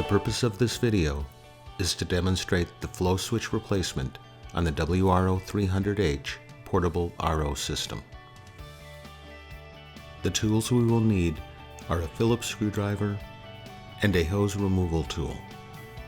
purpose of this video is to demonstrate the FlowSwitch replacement on the WRO300H portable RO system. The tools we will need are a Phillips screwdriver and a hose removal tool.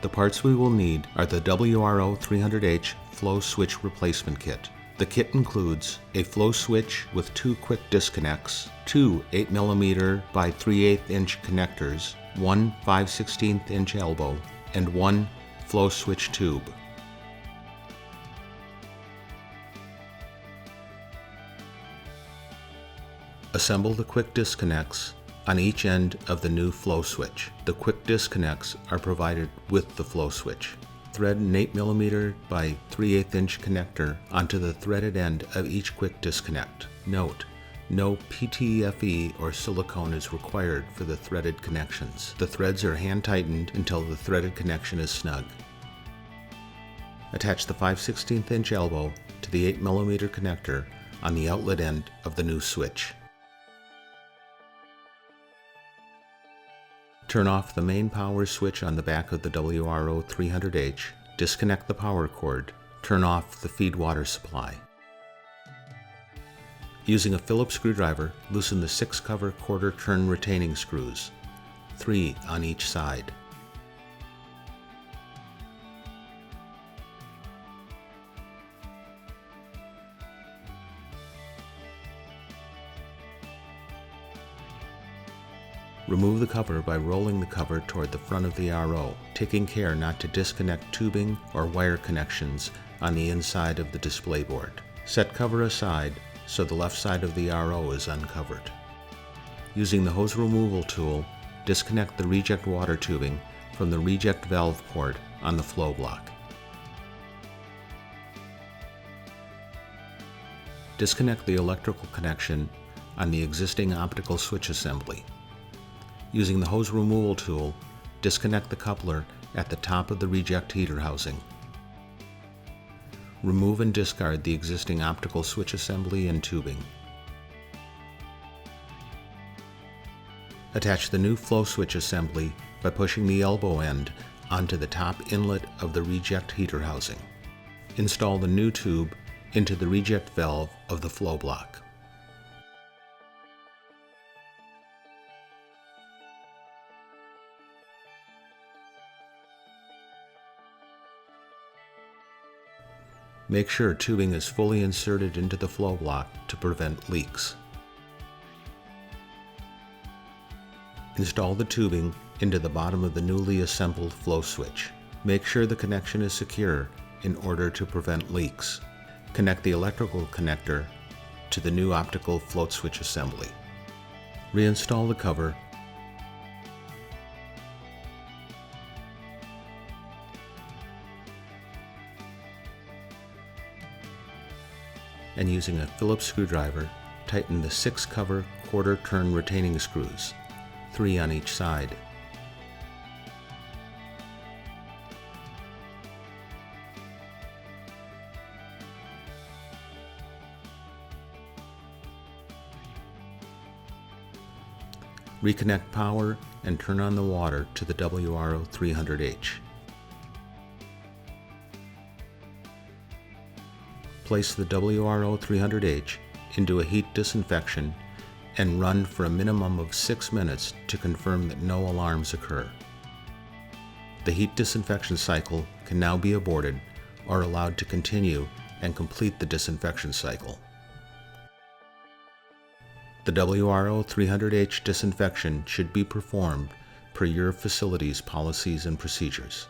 The parts we will need are the WRO300H FlowSwitch replacement kit. The kit includes a FlowSwitch with 2 quick disconnects, 2 8mm by 3/8 inch connectors, 1 5/16 inch elbow, and 1 FlowSwitch tube. Assemble the quick disconnects on each end of the new FlowSwitch. The quick disconnects are provided with the FlowSwitch. Thread an 8mm by 3/8 inch connector onto the threaded end of each quick disconnect. Note: no PTFE or silicone is required for the threaded connections. The threads are hand tightened until the threaded connection is snug. Attach the 5/16 inch elbow to the 8mm connector on the outlet end of the new switch. Turn off the main power switch on the back of the WRO300H, disconnect the power cord, turn off the feed water supply. Using a Phillips screwdriver, loosen the 6 cover quarter turn retaining screws, 3 on each side. Remove the cover by rolling the cover toward the front of the RO, taking care not to disconnect tubing or wire connections on the inside of the display board. Set cover aside so the left side of the RO is uncovered. Using the hose removal tool, disconnect the reject water tubing from the reject valve port on the flow block. Disconnect the electrical connection on the existing optical switch assembly. Using the hose removal tool, disconnect the coupler at the top of the reject heater housing. Remove and discard the existing optical switch assembly and tubing. Attach the new FlowSwitch assembly by pushing the elbow end onto the top inlet of the reject heater housing. Install the new tube into the reject valve of the flow block. Make sure tubing is fully inserted into the flow block to prevent leaks. Install the tubing into the bottom of the newly assembled FlowSwitch. Make sure the connection is secure in order to prevent leaks. Connect the electrical connector to the new optical float switch assembly. Reinstall the cover and using a Phillips screwdriver, tighten the 6 cover quarter turn retaining screws, 3 on each side. Reconnect power and turn on the water to the WRO300H. Place the WRO300H into a heat disinfection and run for a minimum of 6 minutes to confirm that no alarms occur. The heat disinfection cycle can now be aborted or allowed to continue and complete the disinfection cycle. The WRO300H disinfection should be performed per your facility's policies and procedures.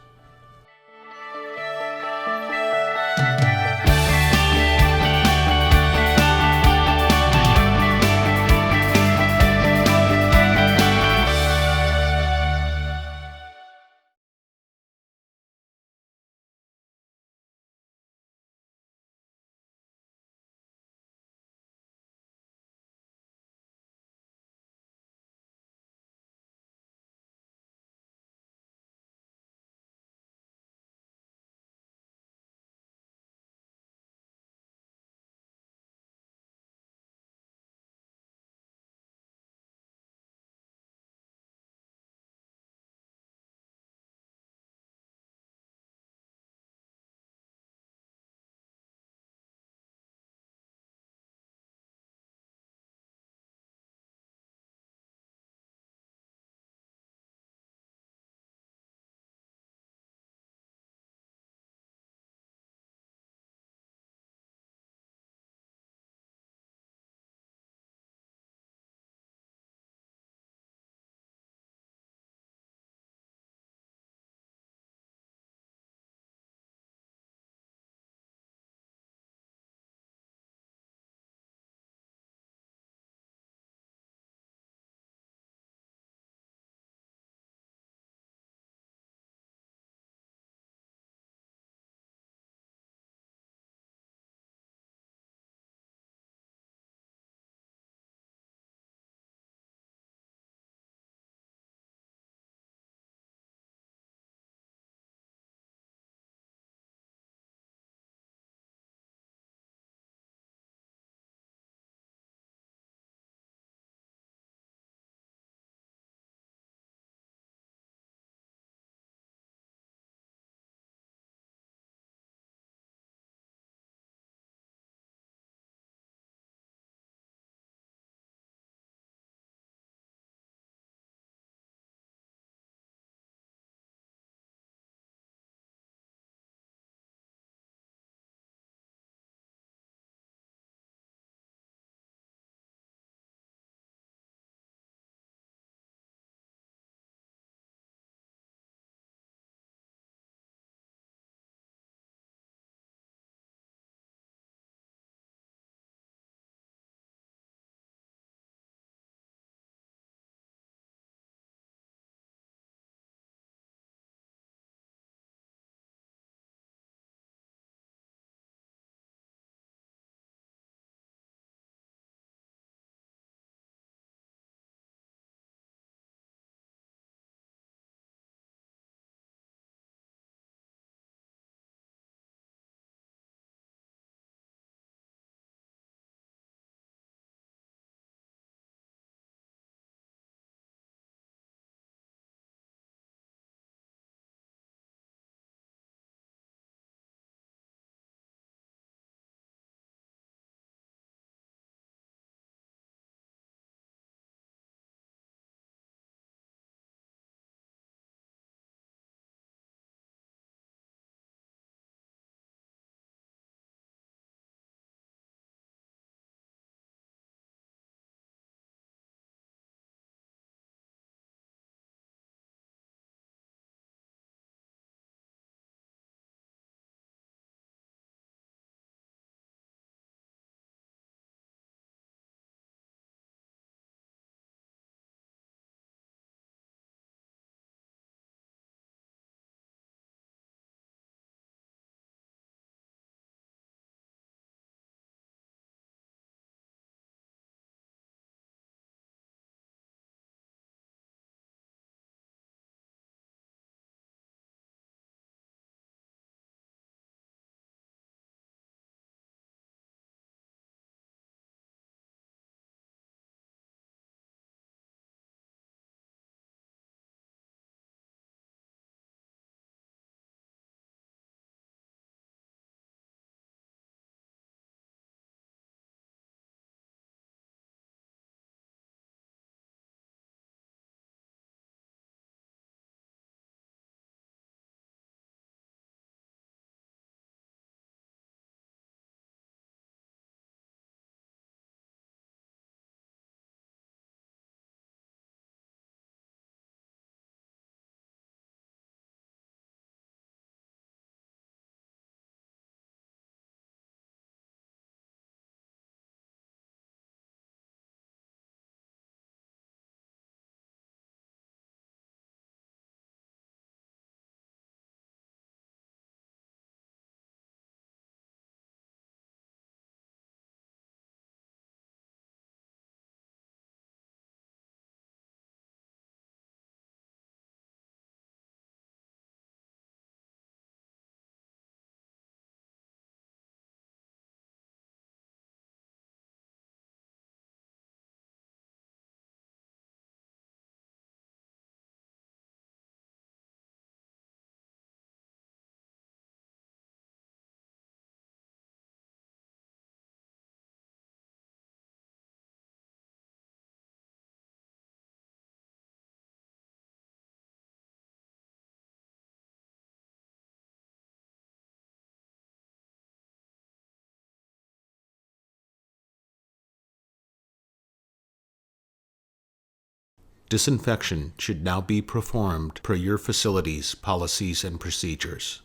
Disinfection should now be performed per your facility's policies and procedures.